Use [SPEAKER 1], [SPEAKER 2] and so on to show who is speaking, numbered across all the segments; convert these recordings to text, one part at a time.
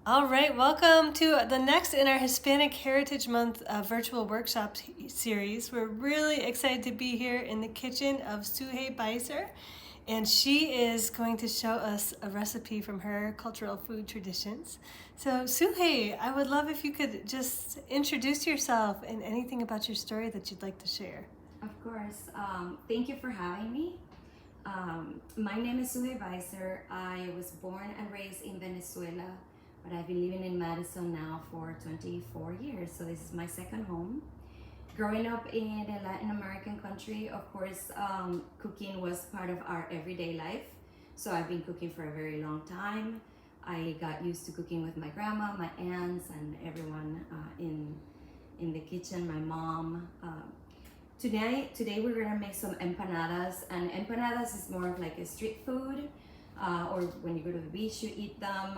[SPEAKER 1] All right, welcome to the next in our Hispanic Heritage Month virtual workshop series. We're really excited to be here in the kitchen of Sujhey Beisser, and she is going to show us a recipe from her cultural food traditions. So, Sujhey, I would love if you could just introduce yourself and anything about your story that you'd like to share.
[SPEAKER 2] Of course. Thank you for having me. My name is Sujhey Beisser. I was born and raised in Venezuela, but I've been living in Madison now for 24 years, so this is my second home. Growing up in a Latin American country, of course, cooking was part of our everyday life. So I've been cooking for a very long time. I got used to cooking with my grandma, my aunts, and everyone in the kitchen, my mom. Today we're gonna make some empanadas, and empanadas is more of like a street food, or when you go to the beach you eat them.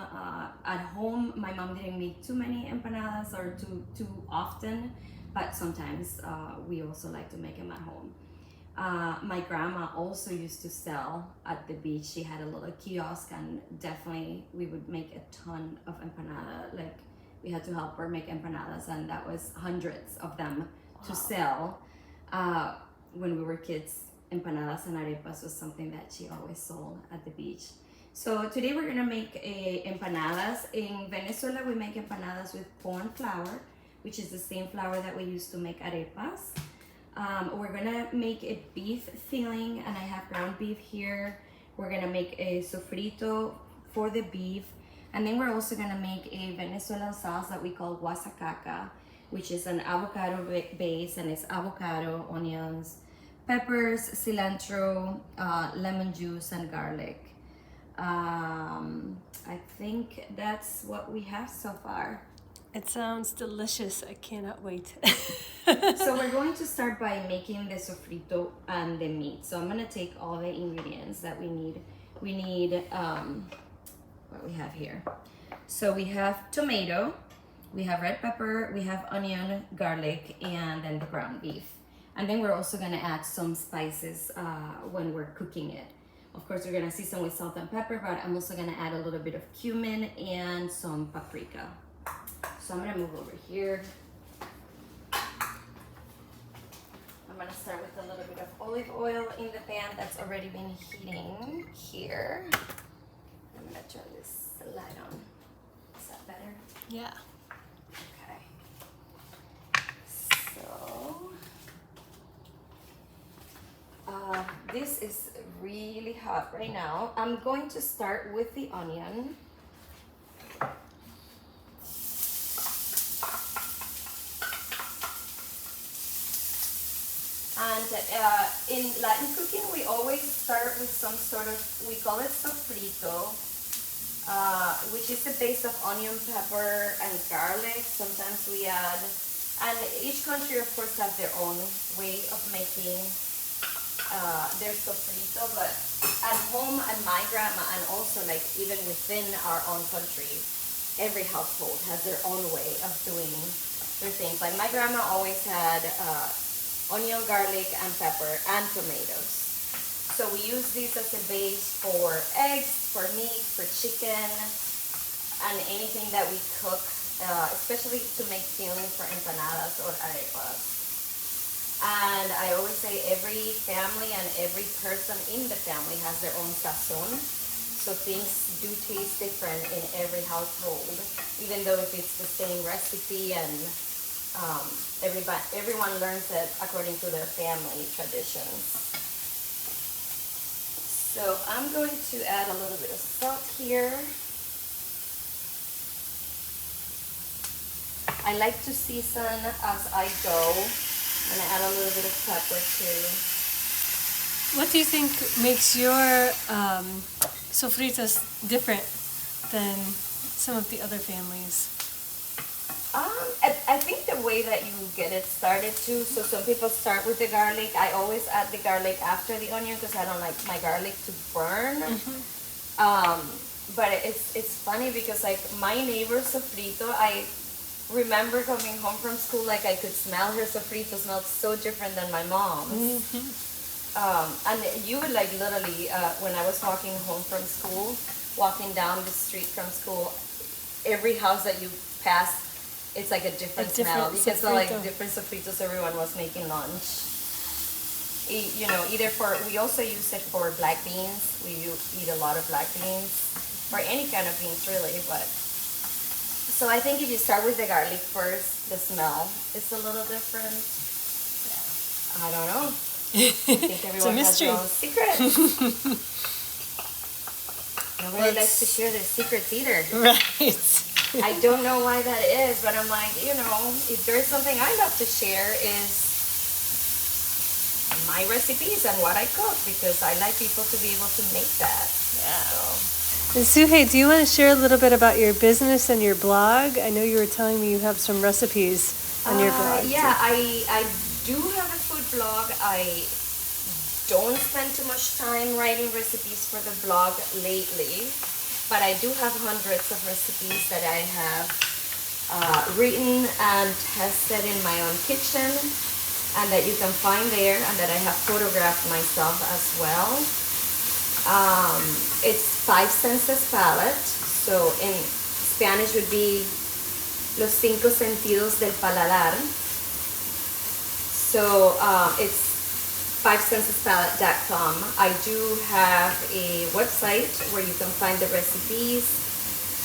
[SPEAKER 2] At home, my mom didn't make too many empanadas or too often, but sometimes we also like to make them at home. My grandma also used to sell at the beach. She had a little kiosk, and definitely we would make a ton of empanada. Like, we had to help her make empanadas, and that was hundreds of them to sell. When we were kids, empanadas and arepas was something that she always sold at the beach. So today we're gonna make empanadas. In Venezuela, we make empanadas with corn flour, which is the same flour that we use to make arepas. We're gonna make a beef filling, and I have ground beef here. We're gonna make a sofrito for the beef, and then we're also gonna make a Venezuelan sauce that we call guasacaca, which is an avocado base, and it's avocado, onions, peppers, cilantro, lemon juice, and garlic. I think that's what we have so far.
[SPEAKER 1] It sounds delicious. I cannot wait.
[SPEAKER 2] So we're going to start by making the sofrito and the meat. So I'm gonna take all the ingredients that we need. We need what we have here. So we have tomato, we have red pepper, we have onion, garlic, and then the ground beef. And then we're also gonna add some spices when we're cooking it. Of course, we're gonna season with salt and pepper, but I'm also gonna add a little bit of cumin and some paprika. So I'm gonna move over here. I'm gonna start with a little bit of olive oil in the pan that's already been heating here. I'm gonna turn this light on. Is that better?
[SPEAKER 1] Yeah.
[SPEAKER 2] Okay. So, this is really hot right now. I'm going to start with the onion. And in Latin cooking, we always start with some sort of, we call it sofrito, which is the base of onion, pepper, and garlic. Sometimes we add, and each country, of course, have their own way of making their sofrito. But at home, and my grandma, and also like even within our own country, every household has their own way of doing their things. Like my grandma always had onion, garlic, and pepper, and tomatoes. So we use these as a base for eggs, for meat, for chicken, and anything that we cook, especially to make fillings for empanadas or arepas. And I always say every family and every person in the family has their own sazon. So things do taste different in every household, even though if it's the same recipe, and everyone learns it according to their family traditions. So I'm going to add a little bit of salt here. I like to season as I go. I'm gonna add a little bit of pepper too.
[SPEAKER 1] What do you think makes your sofritas different than some of the other families?
[SPEAKER 2] I think the way that you get it started too. So some people start with the garlic. I always add the garlic after the onion because I don't like my garlic to burn. But it's funny because like my neighbor's sofrito, I remember coming home from school, like I could smell her sofrito. Smelled so different than my mom's. And you would like literally when I was walking home from school, walking down the street from school, every house that you pass, it's like a different smell. You can smell like different sofritos. Everyone was making lunch. You know, we also use it for black beans. We eat a lot of black beans, or any kind of beans really, but. So I think if you start with the garlic first, the smell is a little different. I don't know. I think everyone has their own secret. Nobody likes to share their secrets either.
[SPEAKER 1] Right.
[SPEAKER 2] I don't know why that is, but I'm like, you know, if there's something I love to share is my recipes and what I cook, because I like people to be able to make that.
[SPEAKER 1] Yeah.
[SPEAKER 2] So.
[SPEAKER 1] And Sujhey, do you want to share a little bit about your business and your blog? I know you were telling me you have some recipes on your blog.
[SPEAKER 2] Yeah, I do have a food blog. I don't spend too much time writing recipes for the blog lately, but I do have hundreds of recipes that I have written and tested in my own kitchen, and that you can find there, and that I have photographed myself as well. It's 5 senses palate, so in Spanish would be los 5 sentidos del paladar. So it's 5sensespalate.com. I do have a website where you can find the recipes.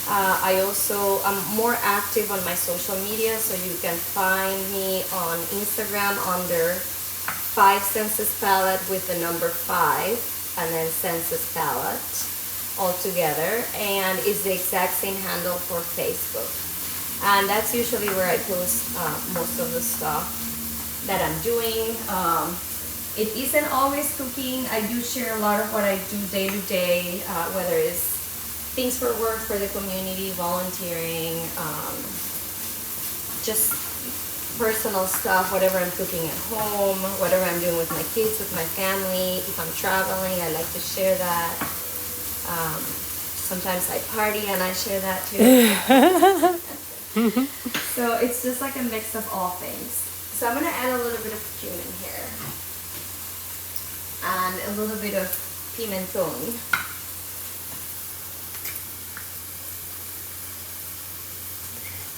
[SPEAKER 2] I also am more active on my social media, so you can find me on Instagram under 5 Senses Palate with the number 5 and then Senses Palate all together, and it's the exact same handle for Facebook. And that's usually where I post most of the stuff that I'm doing. It isn't always cooking. I do share a lot of what I do day to day, whether it's things for work, for the community, volunteering, just personal stuff, whatever I'm cooking at home, whatever I'm doing with my kids, with my family. If I'm traveling, I like to share that. Sometimes I party and I share that too. So it's just like a mix of all things. So I'm gonna add a little bit of cumin here. And a little bit of pimenton.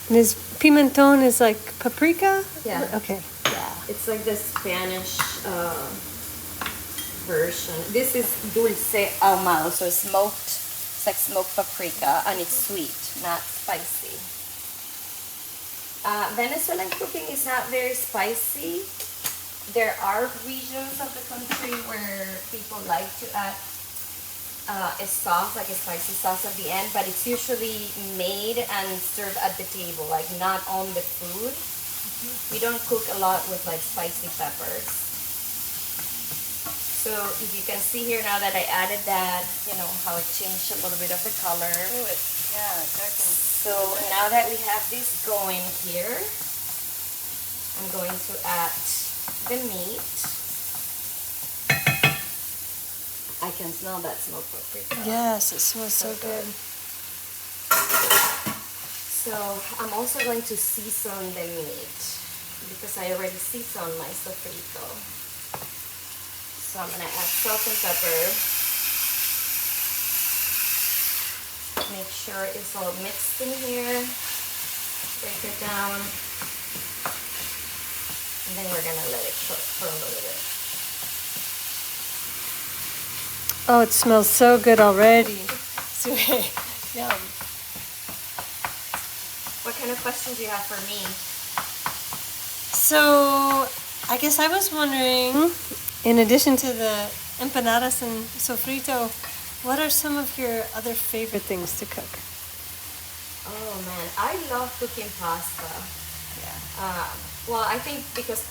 [SPEAKER 1] And is pimenton is like paprika?
[SPEAKER 2] Yeah.
[SPEAKER 1] Okay.
[SPEAKER 2] Yeah. It's like the Spanish version. This is dulce ahumado, so smoked. It's like smoked paprika, and it's sweet, not spicy. Venezuelan cooking is not very spicy. There are regions of the country where people like to add a sauce, like a spicy sauce at the end, but it's usually made and served at the table, like not on the food. We don't cook a lot with like spicy peppers. So if you can see here now that I added that, you know, how it changed a little bit of the color.
[SPEAKER 3] Oh, yeah, darkened.
[SPEAKER 2] So now that we have this going here, I'm going to add the meat. I can smell that smoked paprika.
[SPEAKER 1] Yes, it smells so good.
[SPEAKER 2] So I'm also going to season the meat because I already seasoned my sofrito. So I'm going to add salt and pepper. Make sure it's all mixed in here. Break it down. And then we're going to let it cook for a little bit.
[SPEAKER 1] Oh, it smells so good already. Yum.
[SPEAKER 2] What kind of questions do you have for me?
[SPEAKER 1] So, I guess I was wondering, in addition to the empanadas and sofrito, what are some of your other favorite things to cook?
[SPEAKER 2] Oh man, I love cooking pasta.
[SPEAKER 1] Yeah.
[SPEAKER 2] Well, I think because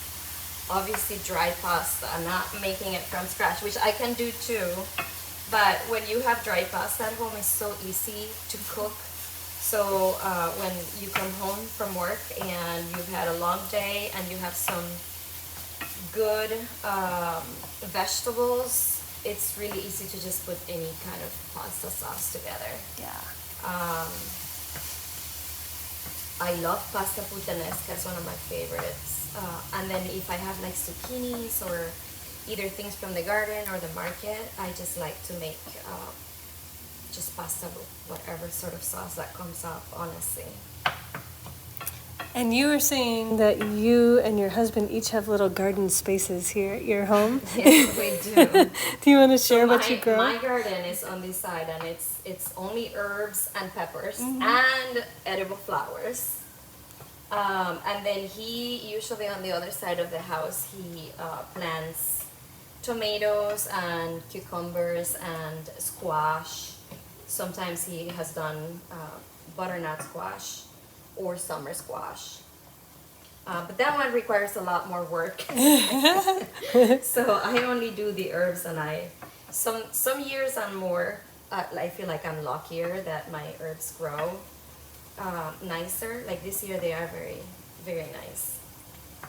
[SPEAKER 2] obviously dry pasta, not making it from scratch, which I can do too. But when you have dry pasta at home, it's so easy to cook. So when you come home from work and you've had a long day and you have some good vegetables, it's really easy to just put any kind of pasta sauce together.
[SPEAKER 1] Yeah.
[SPEAKER 2] I love pasta puttanesca, it's one of my favorites. And then if I have like zucchinis or either things from the garden or the market, I just like to make just pasta with whatever sort of sauce that comes up, honestly.
[SPEAKER 1] And you were saying that you and your husband each have little garden spaces here at your home.
[SPEAKER 2] Yes, we do.
[SPEAKER 1] Do you want to share
[SPEAKER 2] So
[SPEAKER 1] what you grow?
[SPEAKER 2] my garden is on this side, and it's only herbs and peppers and edible flowers. And then he usually on the other side of the house he plants tomatoes and cucumbers and squash. Sometimes he has done butternut squash or summer squash. But that one requires a lot more work. So I only do the herbs, and some years I'm more, I feel like I'm luckier that my herbs grow nicer. Like this year they are very, very nice.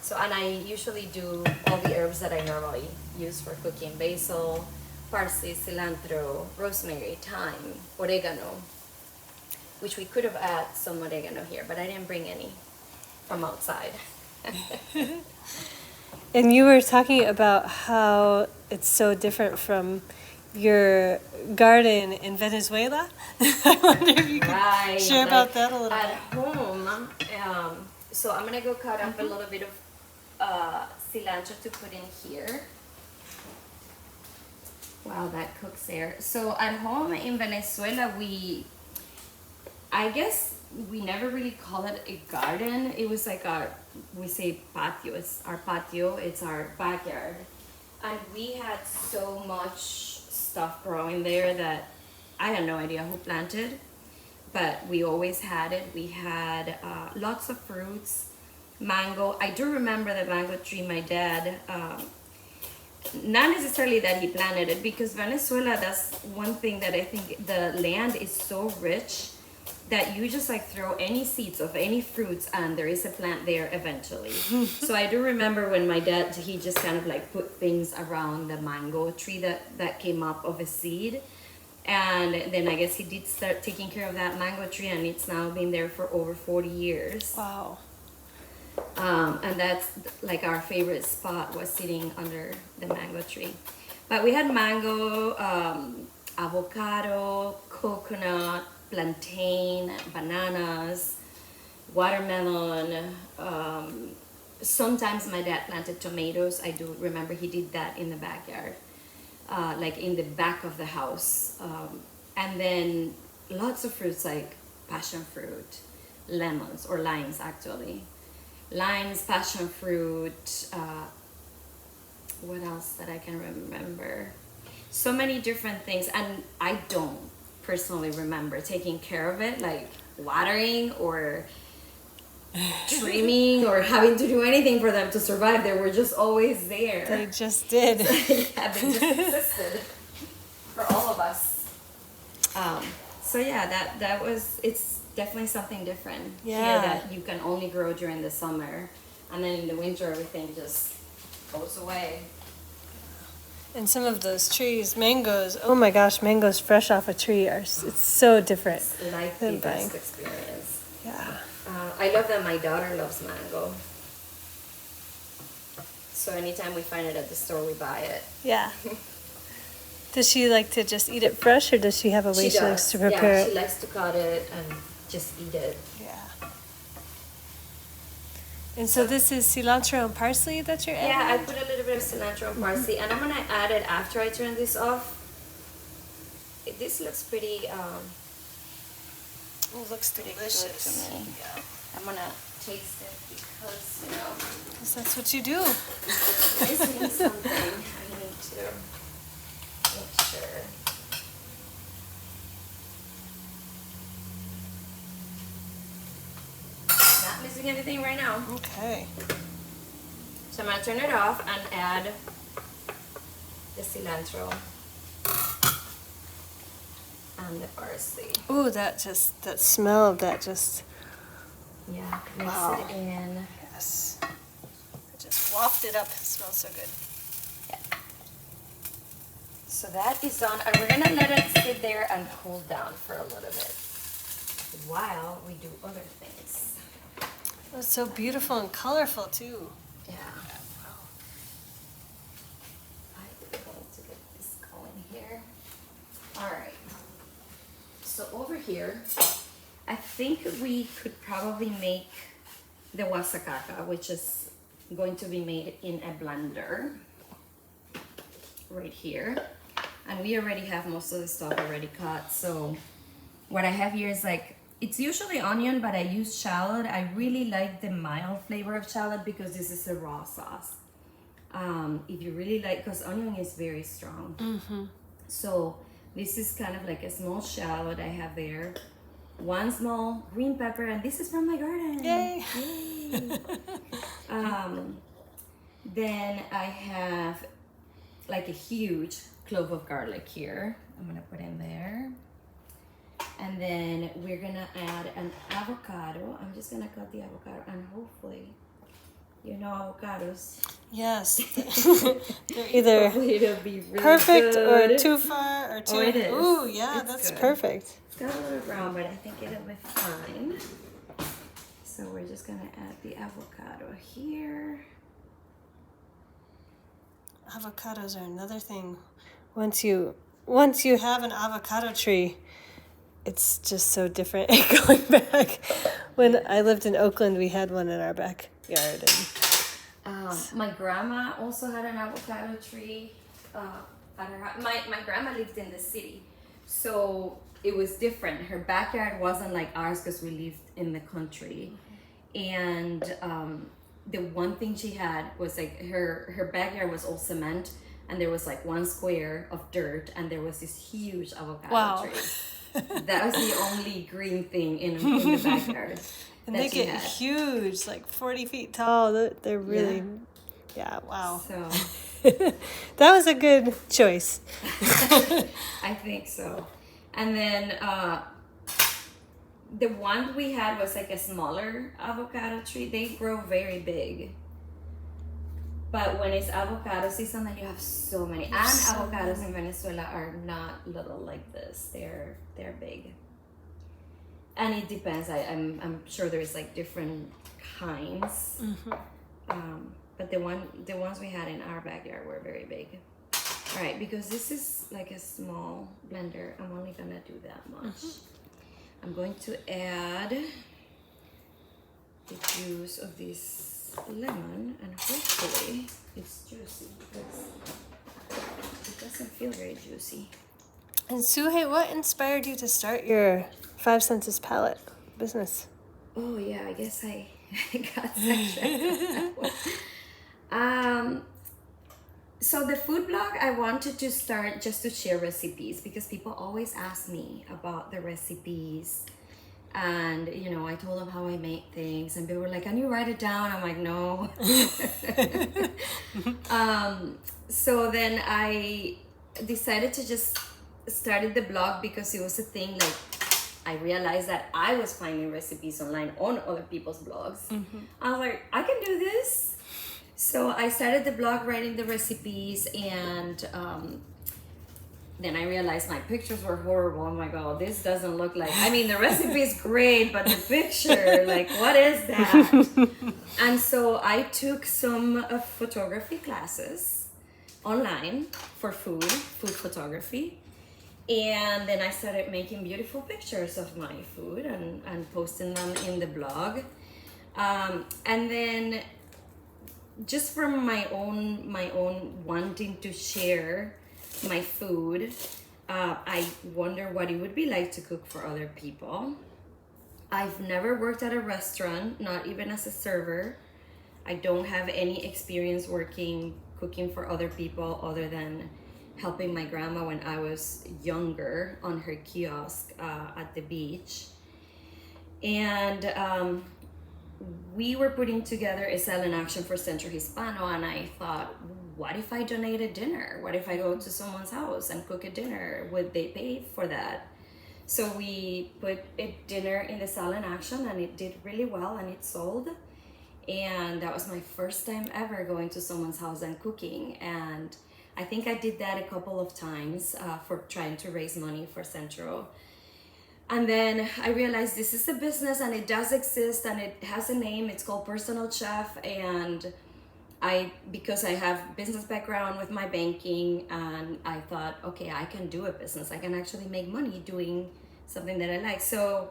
[SPEAKER 2] So, and I usually do all the herbs that I normally use for cooking: basil, parsley, cilantro, rosemary, thyme, oregano, which we could have added some oregano here, but I didn't bring any from outside.
[SPEAKER 1] And you were talking about how it's so different from your garden in Venezuela. I wonder if you could share about that a little
[SPEAKER 2] at
[SPEAKER 1] bit.
[SPEAKER 2] home. So I'm gonna go cut up a little bit of cilantro to put in here while that cooks there. So at home in Venezuela, I guess we never really call it a garden. It was like we say patio. It's our patio. It's our backyard. And we had so much stuff growing there that I had no idea who planted, but we always had it. We had lots of fruits, mango. I do remember the mango tree. My dad, not necessarily that he planted it, because Venezuela, that's one thing that I think the land is so rich that you just like throw any seeds of any fruits and there is a plant there eventually. So I do remember when my dad, he just kind of like put things around the mango tree that came up of a seed. And then I guess he did start taking care of that mango tree, and it's now been there for over 40 years.
[SPEAKER 1] Wow.
[SPEAKER 2] And that's like our favorite spot, was sitting under the mango tree. But we had mango, avocado, coconut, plantain, bananas, watermelon. Sometimes my dad planted tomatoes. I do remember he did that in the backyard, like in the back of the house. And then lots of fruits like passion fruit, lemons, or limes actually. Limes, passion fruit, what else that I can remember? So many different things, and I don't personally remember taking care of it, like watering or trimming or having to do anything for them to survive. They were just always there.
[SPEAKER 1] They just did.
[SPEAKER 2] Yeah, they just existed for all of us. So yeah, that was, it's definitely something different here that you can only grow during the summer, and then in the winter everything just goes away.
[SPEAKER 1] And some of those trees, mangoes, oh my gosh, mangoes fresh off a tree it's so different.
[SPEAKER 2] It's like the best experience.
[SPEAKER 1] Yeah.
[SPEAKER 2] I love that my daughter loves mango. So anytime we find it at the store, we buy it.
[SPEAKER 1] Yeah. Does she like to just eat it fresh, or does she have a way she likes to prepare it?
[SPEAKER 2] She likes to cut it and just eat it.
[SPEAKER 1] Yeah. And so this is cilantro and parsley that you're adding?
[SPEAKER 2] Yeah, I put a little bit of cilantro and parsley, and I'm gonna add it after I turn this off. This looks pretty.
[SPEAKER 1] It looks delicious.
[SPEAKER 2] Good to me.
[SPEAKER 1] Yeah.
[SPEAKER 2] I'm gonna taste it because, you know,
[SPEAKER 1] Because that's what you do.
[SPEAKER 2] missing something. I need to make sure. Not missing anything right now.
[SPEAKER 1] Okay.
[SPEAKER 2] So I'm gonna turn it off and add the cilantro and the parsley.
[SPEAKER 1] Ooh, that smell of that just,
[SPEAKER 2] Yeah, mix
[SPEAKER 1] Wow.
[SPEAKER 2] it in.
[SPEAKER 1] yes. It just wafted up. It smells so good.
[SPEAKER 2] So that is done, and we're gonna let it sit there and cool down for a little bit while we do other things.
[SPEAKER 1] It's so beautiful and colorful too.
[SPEAKER 2] Yeah. I'm going to get this going here. All right. So over here, I think we could probably make the wasacaca, which is going to be made in a blender right here. And we already have most of the stuff already cut. So what I have here is like, it's usually onion, but I use shallot. I really like the mild flavor of shallot because this is a raw sauce. If you really like, because onion is very strong.
[SPEAKER 1] Mm-hmm.
[SPEAKER 2] So this is kind of like a small shallot I have there. One small green pepper, and this is from my garden.
[SPEAKER 1] Yay!
[SPEAKER 2] Yay. Then I have like a huge clove of garlic here. I'm gonna put in there. And then we're gonna add an avocado. I'm just gonna cut the avocado, and hopefully, you know, avocados.
[SPEAKER 1] Yes. They're either
[SPEAKER 2] It'll be really
[SPEAKER 1] perfect
[SPEAKER 2] good.
[SPEAKER 1] or too far or too...
[SPEAKER 2] Oh, it is.
[SPEAKER 1] Ooh, yeah,
[SPEAKER 2] It's
[SPEAKER 1] that's
[SPEAKER 2] good.
[SPEAKER 1] perfect.
[SPEAKER 2] It's got a little brown, but I think it'll be fine. So we're just gonna add the avocado here.
[SPEAKER 1] Avocados are another thing. Once you have an avocado tree, it's just so different. Going back, when I lived in Oakland, we had one in our backyard. And
[SPEAKER 2] My grandma also had an avocado tree at her house. My grandma lived in the city, so it was different. Her backyard wasn't like ours because we lived in the country. And the one thing she had was like her backyard was all cement, and there was like one square of dirt, and there was this huge avocado tree. That was the only green thing in the backyard.
[SPEAKER 1] And they get huge, like 40 feet tall. They're really, yeah, wow.
[SPEAKER 2] So
[SPEAKER 1] that was a good choice.
[SPEAKER 2] I think so. And then the one we had was like a smaller avocado tree. They grow very big. But when it's avocado season, then you have so many. And avocados in Venezuela are not little like this. They're big. And it depends. I'm sure there's like different kinds.
[SPEAKER 1] Mm-hmm.
[SPEAKER 2] But the ones we had in our backyard were very big. All right, because this is like a small blender, I'm only gonna do that much. Mm-hmm. I'm going to add the juice of this lemon, and hopefully it's juicy because it doesn't feel very juicy.
[SPEAKER 1] And Sujhey, what inspired you to start your 5 Senses Palate business?
[SPEAKER 2] Oh yeah, I guess I got sidetracked. So the food blog, I wanted to start just to share recipes because people always ask me about the recipes. And, you know, I told them how I make things, and people were like, can you write it down? I'm like, no. So then I decided to just started the blog because it was a thing, like, I realized that I was finding recipes online on other people's blogs. Mm-hmm. I was like, I can do this. So I started the blog writing the recipes, and then I realized my pictures were horrible. Oh my God, this doesn't look like, I mean, the recipe is great, but the picture, like, what is that? And so I took some photography classes online for food photography. And then I started making beautiful pictures of my food and posting them in the blog. And then just from my own wanting to share my food, I wonder what it would be like to cook for other people. I've never worked at a restaurant, not even as a server. I don't have any experience cooking for other people other than helping my grandma when I was younger on her kiosk at the beach. And we were putting together a silent action for Centro Hispano, and I thought, what if I donate a dinner? What if I go to someone's house and cook a dinner? Would they pay for that? So we put a dinner in the silent action, and it did really well, and it sold. And that was my first time ever going to someone's house and cooking. And I think I did that a couple of times for trying to raise money for Centro. And then I realized this is a business, and it does exist, and it has a name. It's called Personal Chef. And because I have business background with my banking, and I thought, okay, I can do a business. I can actually make money doing something that I like. So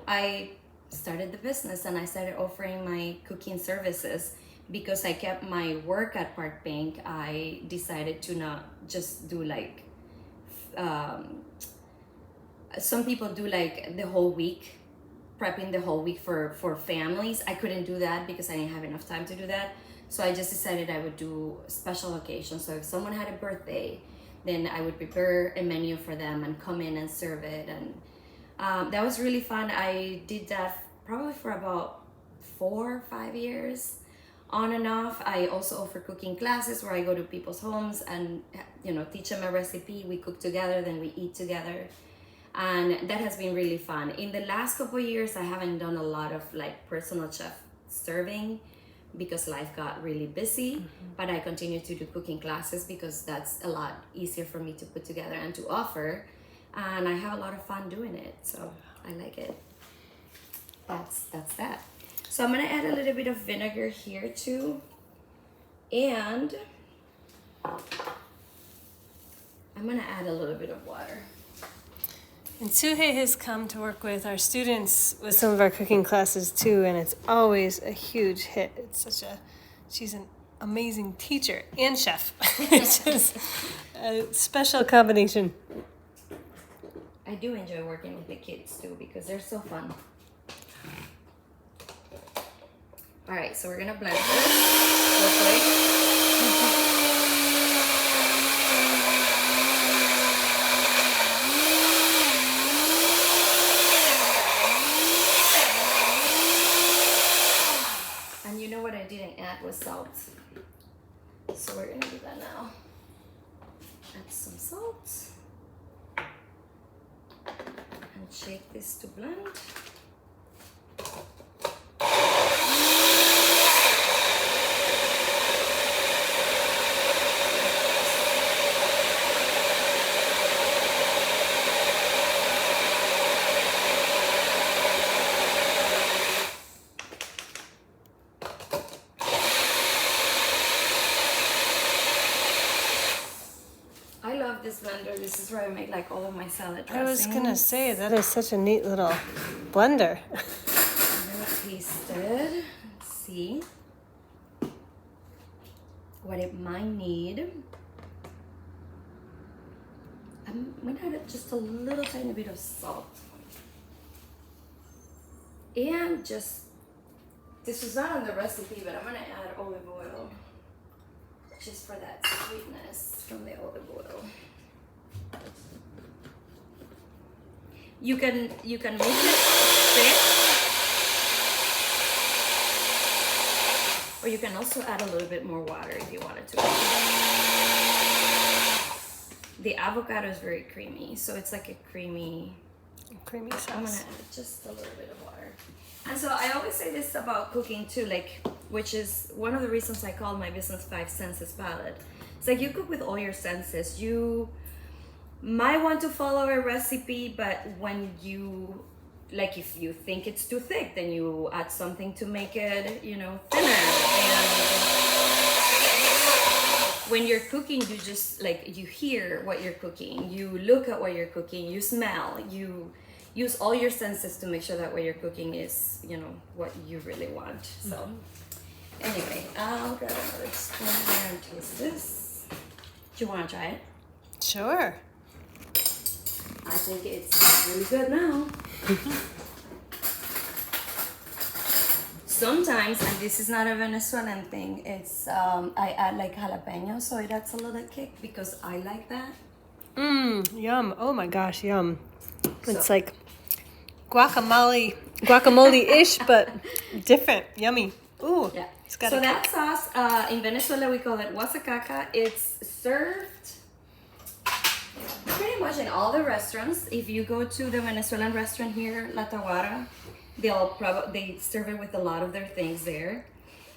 [SPEAKER 2] I started the business and I started offering my cooking services. Because I kept my work at Park Bank, I decided to not just do like, some people do like the whole week, prepping the whole week for families. I couldn't do that because I didn't have enough time to do that. So I just decided I would do special occasions. So if someone had a birthday, then I would prepare a menu for them and come in and serve it. And that was really fun. I did that probably for about 4 or 5 years. On and off. I also offer cooking classes where I go to people's homes and teach them a recipe. We cook together, then we eat together, and that has been really fun. In the last couple of years, I haven't done a lot of like personal chef serving because life got really busy. But I continue to do cooking classes because that's a lot easier for me to put together and to offer, and I have a lot of fun doing it. So I like it. That's that. So I'm gonna add a little bit of vinegar here too. And I'm gonna add a little bit of water.
[SPEAKER 1] And Sujhey has come to work with our students with some of our cooking classes too, and it's always a huge hit. She's an amazing teacher and chef. It's just a special combination.
[SPEAKER 2] I do enjoy working with the kids too because they're so fun. All right, so we're gonna blend this real quick. And you know what I didn't add was salt. So we're gonna do that now. Add some salt. And shake this to blend. This blender, this is where I make like all of my salad dressings.
[SPEAKER 1] I was gonna say that is such a neat little blender.
[SPEAKER 2] I'm gonna taste it. Let's see what it might need. I'm gonna add just a little tiny bit of salt. And just, this was not on the recipe, but I'm gonna add olive oil just for that sweetness from the olive oil. You can make it thick, or you can also add a little bit more water if you wanted to. The avocado is very creamy, so it's like a creamy sauce. I'm gonna add just a little bit of water. And so I always say this about cooking too, like, which is one of the reasons I call my business 5 Senses Palate. It's like you cook with all your senses. You might want to follow a recipe, but when you, like if you think it's too thick, then you add something to make it, thinner. And when you're cooking, you just you hear what you're cooking, you look at what you're cooking, you smell, you use all your senses to make sure that what you're cooking is, what you really want. So anyway, I'll grab another spoon here and taste this. Do you want to try it?
[SPEAKER 1] Sure.
[SPEAKER 2] I think it's really good now. Sometimes, and this is not a Venezuelan thing, it's I add like jalapeno, so it adds a little kick because I like that.
[SPEAKER 1] Yum. Oh my gosh, yum. It's like guacamole-ish, but different. Yummy. Ooh.
[SPEAKER 2] Yeah.
[SPEAKER 1] It's got
[SPEAKER 2] so
[SPEAKER 1] a
[SPEAKER 2] that
[SPEAKER 1] kick.
[SPEAKER 2] sauce, in Venezuela we call it guasacaca. It's served pretty much in all the restaurants. If you go to the Venezuelan restaurant here, La Taguara, they serve it with a lot of their things there.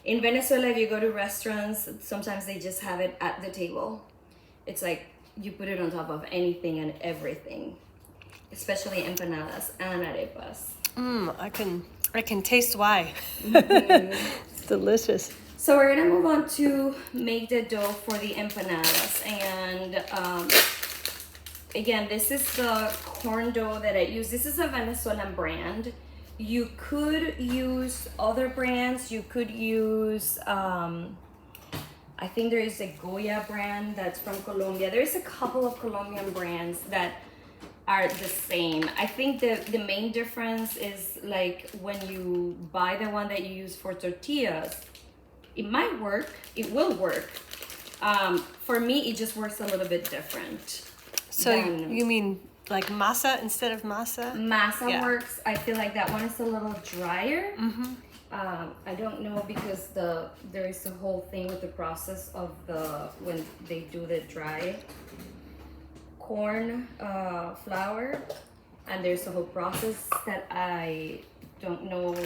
[SPEAKER 2] In Venezuela, if you go to restaurants, sometimes they just have it at the table. It's like you put it on top of anything and everything, especially empanadas and arepas.
[SPEAKER 1] I can taste why. It's delicious.
[SPEAKER 2] So we're gonna move on to make the dough for the empanadas, and again, this is the corn dough that I use. This is a Venezuelan brand. You could use other brands. You could use, I think there is a Goya brand that's from Colombia. There's a couple of Colombian brands that are the same. I think the main difference is like when you buy the one that you use for tortillas, it might work, it will work. For me, it just works a little bit different.
[SPEAKER 1] So you mean like masa instead of masa?
[SPEAKER 2] Masa works. I feel like that one is a little drier.
[SPEAKER 1] Mm-hmm.
[SPEAKER 2] I don't know because there is a whole thing with the process of when they do the dry corn flour, and there's a whole process that I don't know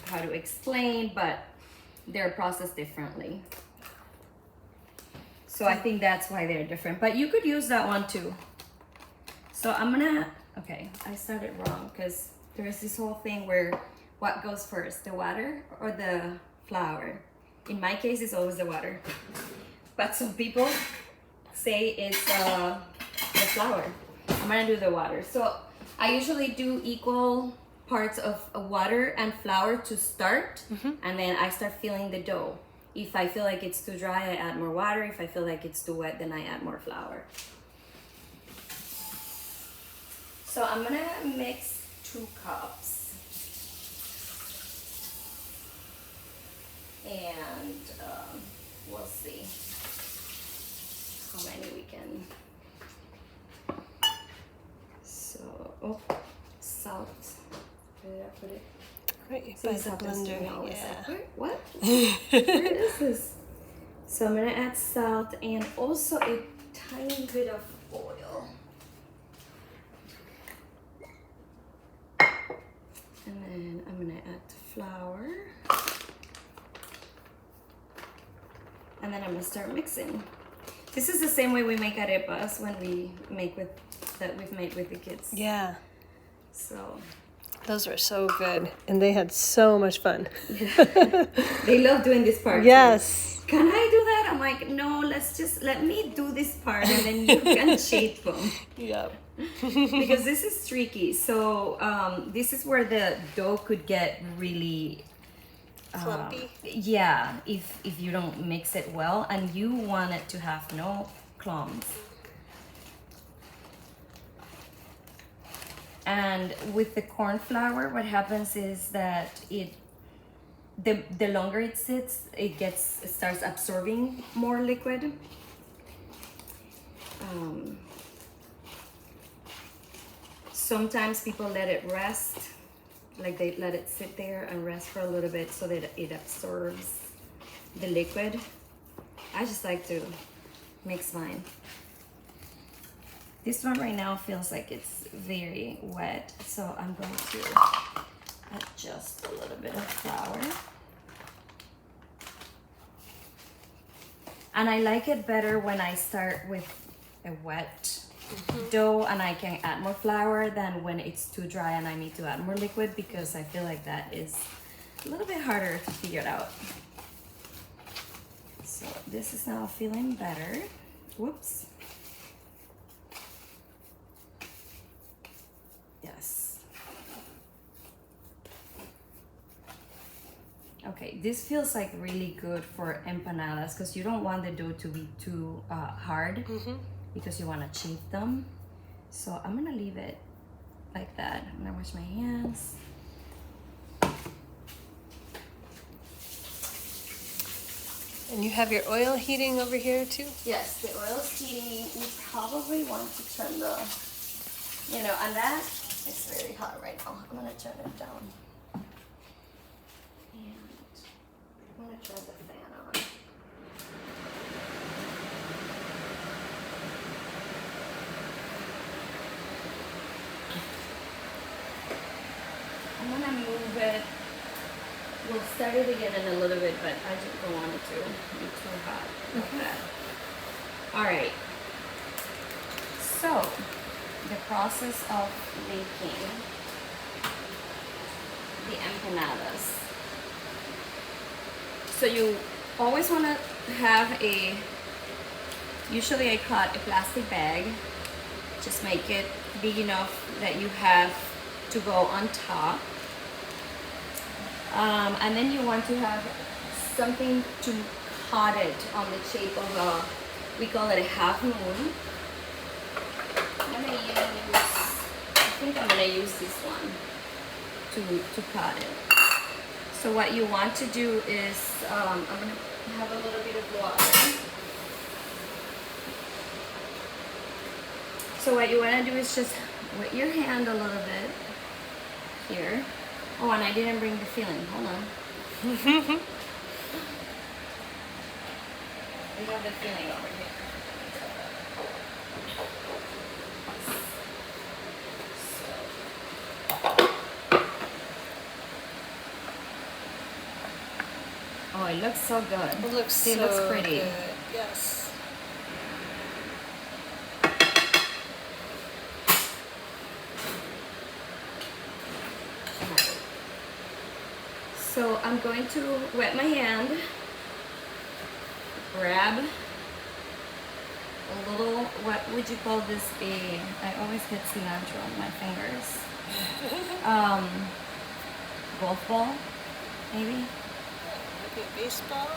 [SPEAKER 2] how to explain, but they're processed differently. So I think that's why they're different, but you could use that one too. So okay, I started wrong because there's this whole thing where what goes first, the water or the flour? In my case, it's always the water, but some people say it's the flour. I'm gonna do the water. So I usually do equal parts of water and flour to start, and then I start filling the dough. If I feel like it's too dry, I add more water. If I feel like it's too wet, then I add more flour. So I'm gonna mix 2 cups. And we'll see how many we can. So, salt. Where did I put it?
[SPEAKER 1] Right
[SPEAKER 2] So
[SPEAKER 1] by the blender.
[SPEAKER 2] yeah. Like, what? Where is this? So I'm gonna add salt and also a tiny bit of oil. And then I'm gonna add the flour. And then I'm gonna start mixing. This is the same way we make arepas when we make we've made with the kids.
[SPEAKER 1] Yeah.
[SPEAKER 2] So
[SPEAKER 1] Those were so good, and they had so much fun.
[SPEAKER 2] they love doing this part.
[SPEAKER 1] Yes.
[SPEAKER 2] Too. Can I do that? I'm like, no, let me do this part and then you can shape them.
[SPEAKER 1] Yep.
[SPEAKER 2] Because this is tricky. So this is where the dough could get really
[SPEAKER 1] Clumpy.
[SPEAKER 2] Yeah, if you don't mix it well, and you want it to have no clumps. And with the corn flour, what happens is that the longer it sits, it starts absorbing more liquid. Sometimes people let it rest, like they let it sit there and rest for a little bit so that it absorbs the liquid. I just like to mix mine. This one right now feels like it's very wet, so I'm going to add just a little bit of flour. And I like it better when I start with a wet dough and I can add more flour than when it's too dry and I need to add more liquid, because I feel like that is a little bit harder to figure out. So this is now feeling better. Whoops. Yes. Okay, this feels like really good for empanadas because you don't want the dough to be too hard because you want to shape them. So I'm gonna leave it like that. I'm gonna wash my hands.
[SPEAKER 1] And you have your oil heating over here too?
[SPEAKER 2] Yes, the oil is heating. We probably want to turn the, and that is very hot right now. I'm gonna turn it down. And I'm gonna turn the fan on. I'm gonna move it. We'll start it again in a little bit, but I just don't want it to be too hot like that. All right. So, the process of making the empanadas. So you always want to have usually I cut a plastic bag Just make it big enough that you have to go on top. And then you want to have something to cut it on the shape of a, we call it a half moon. I think I'm gonna use this one to cut it. So what you want to do is, I'm gonna have a little bit of water. So what you wanna do is just wet your hand a little bit here. Oh, and I didn't bring the filling, hold on. We have the filling over here. Oh, it looks so good.
[SPEAKER 1] It looks
[SPEAKER 2] it
[SPEAKER 1] so
[SPEAKER 2] looks pretty.
[SPEAKER 1] Good. Yes.
[SPEAKER 2] So I'm going to wet my hand, grab a little, what would you call this be? I always get cilantro on my fingers. Golf ball, maybe?
[SPEAKER 1] Maybe a baseball?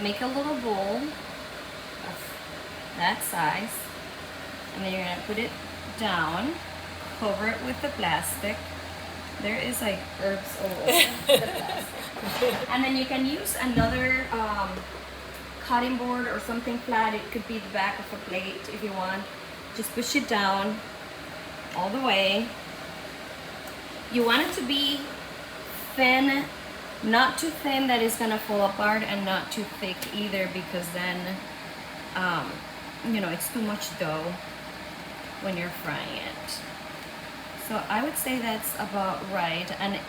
[SPEAKER 2] Make a little bowl of that size, and then you're gonna put it down, cover it with the plastic. There is like herbs all over the plastic. And then you can use another cutting board or something flat. It could be the back of a plate if you want. Just push it down all the way. You want it to be thin, not too thin that it's gonna fall apart, and not too thick either, because then you know, it's too much dough when you're frying it. So I would say that's about right. And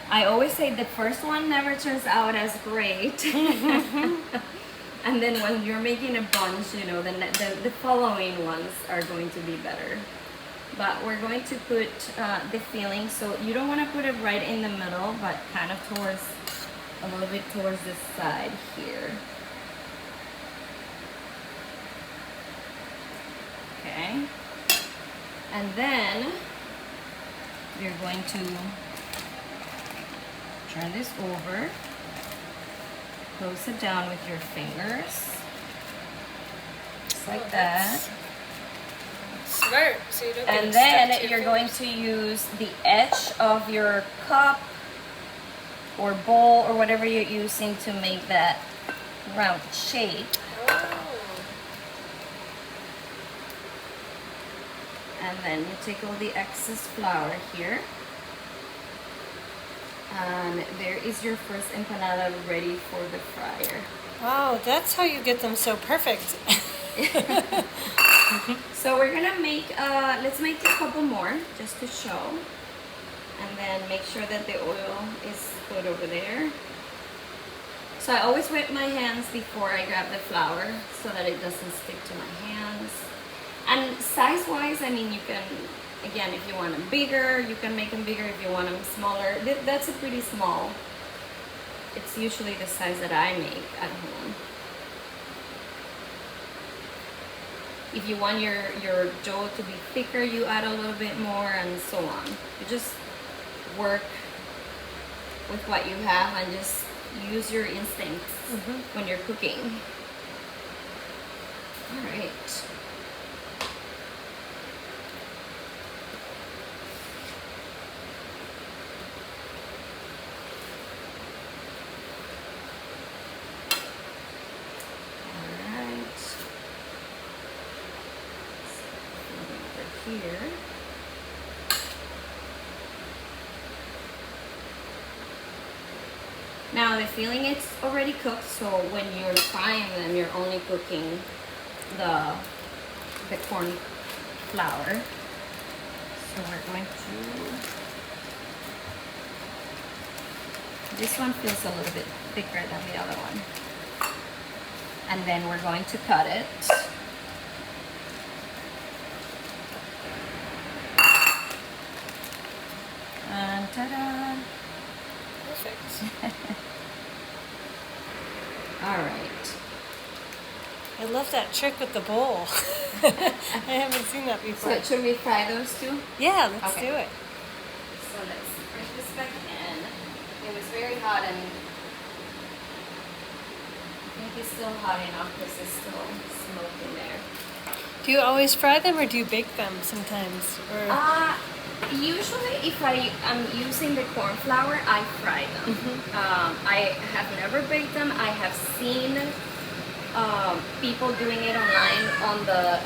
[SPEAKER 2] I always say the first one never turns out as great. And then when you're making a bunch, you know, then the following ones are going to be better. But we're going to put the filling, so you don't want to put it right in the middle, but kind of towards, a little bit towards this side here. Okay. And then you're going to turn this over, close it down with your fingers, just like that.
[SPEAKER 1] Smart. So you don't get
[SPEAKER 2] And
[SPEAKER 1] it
[SPEAKER 2] then
[SPEAKER 1] stuck to your
[SPEAKER 2] you're going
[SPEAKER 1] fingers.
[SPEAKER 2] to use the edge of your cup or bowl or whatever you're using to make that round shape.
[SPEAKER 1] Oh.
[SPEAKER 2] And then you take all the excess flour here. And there is your first empanada ready for the fryer.
[SPEAKER 1] Wow, that's how you get them so perfect.
[SPEAKER 2] So we're gonna make, let's make a couple more just to show. And then make sure that the oil is good over there. So I always wet my hands before I grab the flour so that it doesn't stick to my hands. And size-wise, I mean, you can, again, if you want them bigger, you can make them bigger. If you want them smaller, that's a pretty small. It's usually the size that I make at home. If you want your dough to be thicker, you add a little bit more, and so on. You just work with what you have and just use your instincts when you're cooking. All right. Here. Now the filling is already cooked, so when you're frying them, you're only cooking the corn flour. So we're going to, this one feels a little bit thicker than the other one. And then we're going to cut it. And ta-da!
[SPEAKER 1] Perfect.
[SPEAKER 2] All right.
[SPEAKER 1] I love that trick with the bowl. I haven't seen that before.
[SPEAKER 2] So should we fry those too?
[SPEAKER 1] Yeah, let's
[SPEAKER 2] Okay.
[SPEAKER 1] do it.
[SPEAKER 2] So let's bring this back in. It was very hot and I think it's still hot enough because it's still smoke in there.
[SPEAKER 1] Do you always fry them or do you bake them sometimes? Or
[SPEAKER 2] Usually if I am using the corn flour, I fry them. I have never baked them. I have seen people doing it online on the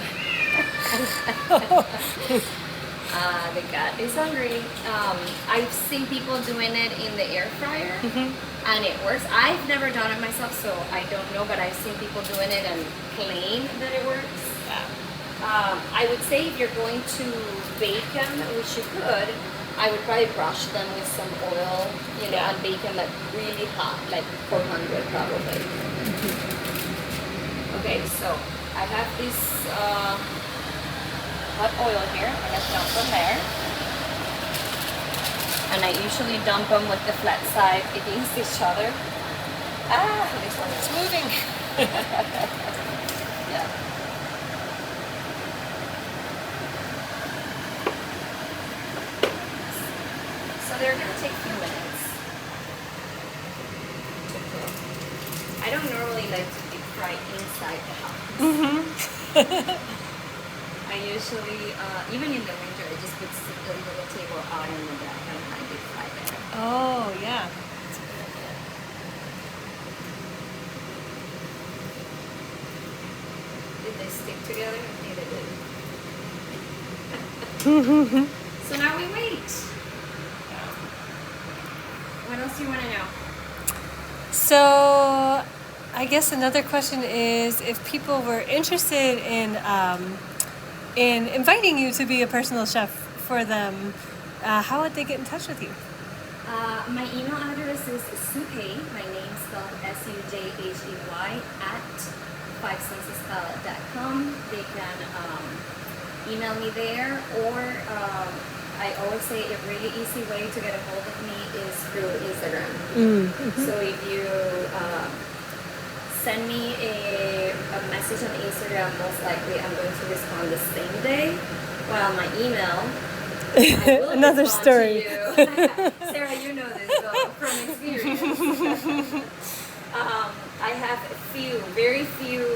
[SPEAKER 2] the cat is hungry. I've seen people doing it in the air fryer and it works. I've never done it myself, so I don't know, but I've seen people doing it and claim that it works. I would say if you're going to bake them, which you could, I would probably brush them with some oil, and bake them at really hot, like 400 probably. Okay, so I have this hot oil here. I'm gonna dump them there. And I usually dump them with the flat side against each other. This one
[SPEAKER 1] it's moving.
[SPEAKER 2] yeah. So they're gonna take a few minutes to cook. I don't normally like to deep fry inside the house. I usually, even in the winter, I just put a little table out in the back and I deep fry there.
[SPEAKER 1] Oh, yeah.
[SPEAKER 2] Did they stick together? I think they did. So now we wait. What else do you want to know?
[SPEAKER 1] So, I guess another question is if people were interested in inviting you to be a personal chef for them, how would they get in touch with you?
[SPEAKER 2] My email address is Sujhey, my name spelled Sujhey, at 5sensespalate.com. They can email me there, or I always say a really easy way to get a hold of me is through Instagram. So if you send me a message on Instagram, most likely I'm going to respond the same day. While my email, I will
[SPEAKER 1] Another
[SPEAKER 2] respond
[SPEAKER 1] story.
[SPEAKER 2] to you. Sarah, you know this from experience. I have very few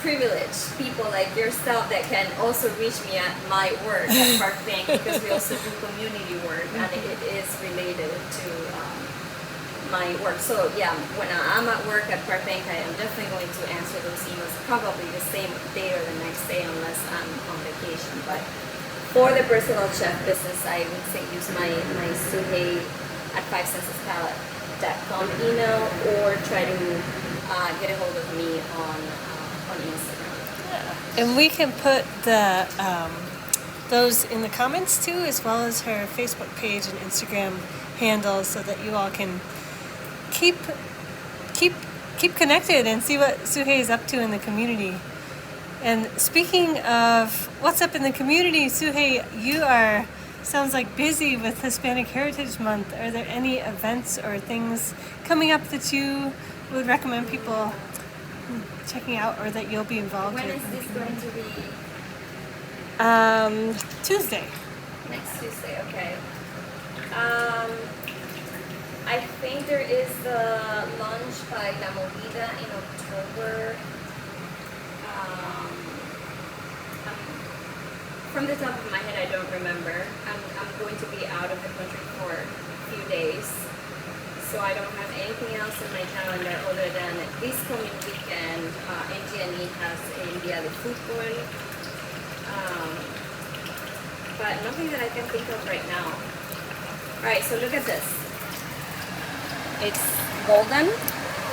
[SPEAKER 2] privileged people like yourself that can also reach me at my work at Park Bank, because we also do community work and it is related to my work. So yeah, when I'm at work at Park Bank, I am definitely going to answer those emails probably the same day or the next day unless I'm on vacation. But for the personal chef business, I would say use my Sujhey at 5sensespalate.com email, or try to get a hold of me on Instagram.
[SPEAKER 1] And we can put the those in the comments too, as well as her Facebook page and Instagram handle, so that you all can keep connected and see what Sujhey is up to in the community. And speaking of what's up in the community, Sujhey, you are sounds like busy with Hispanic Heritage Month. Are there any events or things coming up that you would recommend people checking out, or that you'll be involved
[SPEAKER 2] When
[SPEAKER 1] with?
[SPEAKER 2] is this going to be?
[SPEAKER 1] Tuesday.
[SPEAKER 2] Next Tuesday, okay. I think there is the lunch by La Movida in October. From the top of my head, I don't remember. I'm going to be out of the country for a few days, so I don't have anything else in my calendar other than this coming weekend. NGNE has a Dia de Fútbol, but nothing that I can think of right now. Alright, so look at this. It's golden,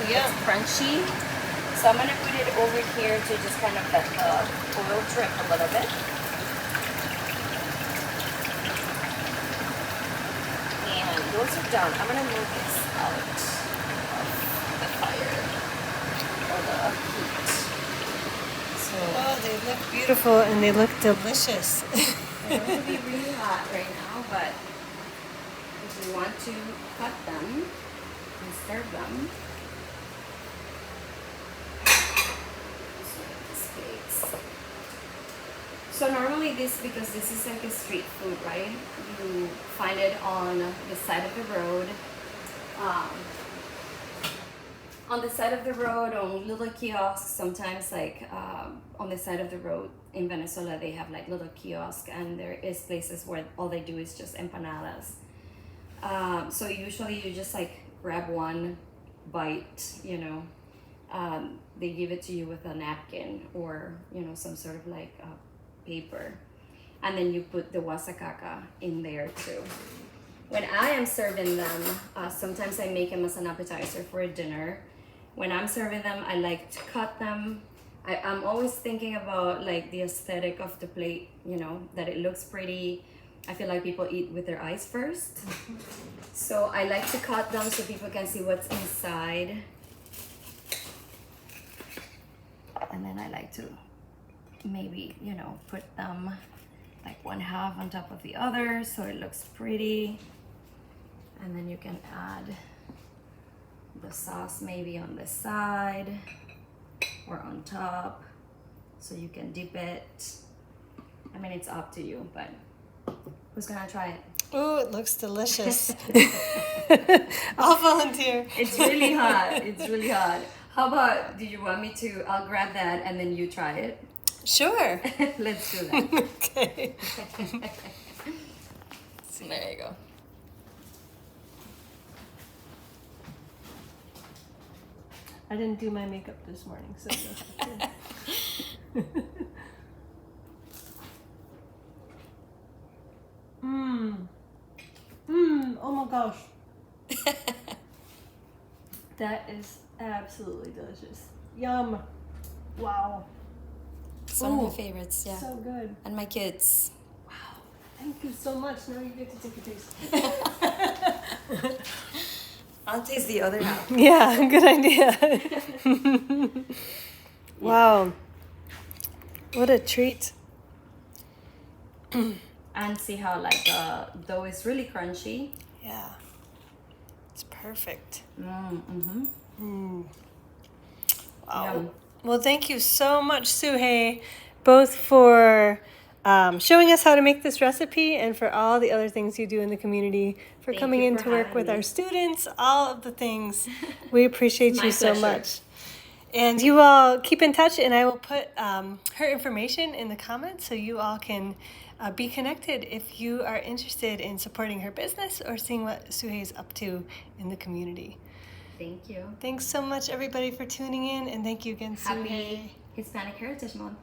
[SPEAKER 2] it's crunchy, so I'm going to put it over here to just kind of let the oil drip a little bit. And those are done. I'm going to move this out of the fire or the heat. So,
[SPEAKER 1] Oh, they look beautiful and they look delicious.
[SPEAKER 2] they're going to be really hot right now, but if you want to cut them and serve them, So normally because this is like a street food, right? You find it on the side of the road. On the side of the road, on little kiosks, sometimes like on the side of the road in Venezuela, they have like little kiosks, and there is places where all they do is just empanadas. So usually you just like grab one bite, you know. They give it to you with a napkin or, you know, some sort of like paper. And then you put the wasacaca in there too. When I am serving them, sometimes I make them as an appetizer for a dinner. When I'm serving them, I like to cut them. I'm always thinking about like the aesthetic of the plate, you know, that it looks pretty. I feel like people eat with their eyes first. So I like to cut them so people can see what's inside. And then I like to maybe, you know, put them like one half on top of the other so it looks pretty. And then you can add the sauce maybe on the side or on top, so you can dip it. I mean, it's up to you, but who's gonna try it?
[SPEAKER 1] Ooh, it looks delicious. I'll volunteer.
[SPEAKER 2] It's really hot. It's really hot. How about, do you want me to, I'll grab that and then you try it?
[SPEAKER 1] Sure.
[SPEAKER 2] Let's do that.
[SPEAKER 1] Okay.
[SPEAKER 3] So there you go.
[SPEAKER 1] I didn't do my makeup this morning, so you'll have to. Oh my gosh. That is absolutely delicious. Yum. Wow.
[SPEAKER 3] It's one of my
[SPEAKER 1] Ooh,
[SPEAKER 3] favorites, yeah.
[SPEAKER 1] So good.
[SPEAKER 3] And my kids.
[SPEAKER 1] Wow. Thank you so much. Now you get to take a taste.
[SPEAKER 3] I'll taste the other half.
[SPEAKER 1] Yeah, good idea. Wow. What a treat.
[SPEAKER 2] And see how like the dough is really crunchy.
[SPEAKER 1] Yeah. It's perfect.
[SPEAKER 2] Mm-hmm.
[SPEAKER 1] Wow.
[SPEAKER 2] Yum.
[SPEAKER 1] Well, thank you so much, Sujhey, both for showing us how to make this recipe and for all the other things you do in the community, for
[SPEAKER 2] Thank
[SPEAKER 1] coming
[SPEAKER 2] you
[SPEAKER 1] in
[SPEAKER 2] for
[SPEAKER 1] to work
[SPEAKER 2] having
[SPEAKER 1] with
[SPEAKER 2] me.
[SPEAKER 1] our students, all of the things. We appreciate
[SPEAKER 2] My
[SPEAKER 1] you so
[SPEAKER 2] pleasure.
[SPEAKER 1] much. And you all keep in touch, and I will put her information in the comments so you all can be connected if you are interested in supporting her business or seeing what Sujhey is up to in the community.
[SPEAKER 2] Thank you.
[SPEAKER 1] Thanks so much, everybody, for tuning in, and thank you again, Sujhey.
[SPEAKER 2] Happy Hispanic Heritage Month.